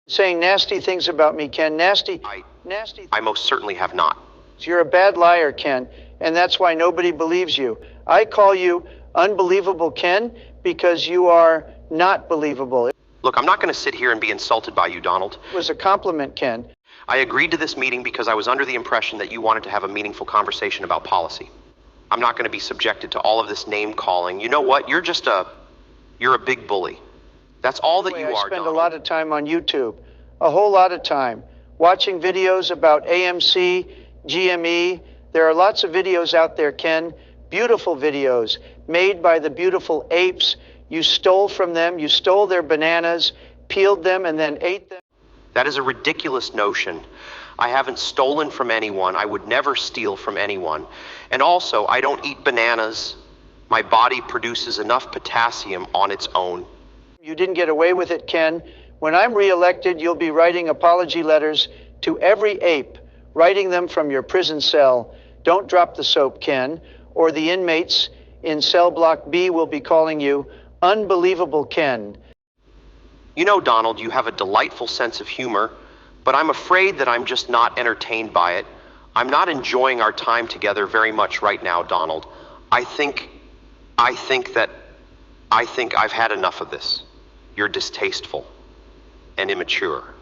Saying nasty things about me, Ken. Nasty. I most certainly have not. You're a bad liar, Ken, and that's why nobody believes you. I call you unbelievable, Ken, because you are not believable. Look, I'm not going to sit here and be insulted by you, Donald. It was a compliment, Ken. I agreed to this meeting because I was under the impression that you wanted to have a meaningful conversation about policy. I'm not going to be subjected to all of this name calling. You know what? You're a big bully. That's all that you are, I spend Donald. a lot of time on YouTube, a whole lot of time, watching videos about AMC, GME. There are lots of videos out there, Ken, beautiful videos made by the beautiful Apes. You stole from them, you stole their bananas, peeled them, and then ate them. That is a ridiculous notion. I haven't stolen from anyone. I would never steal from anyone. And also, I don't eat bananas. My body produces enough potassium on its own. You didn't get away with it, Ken. When I'm reelected, you'll be writing apology letters to every ape, writing them from your prison cell. Don't drop the soap, Ken, or the inmates in cell block B will be calling you Unbelievable Ken. You know, Donald, you have a delightful sense of humor, but I'm afraid that I'm just not entertained by it. I'm not enjoying our time together very much right now, Donald. I think I've had enough of this. You're distasteful and immature.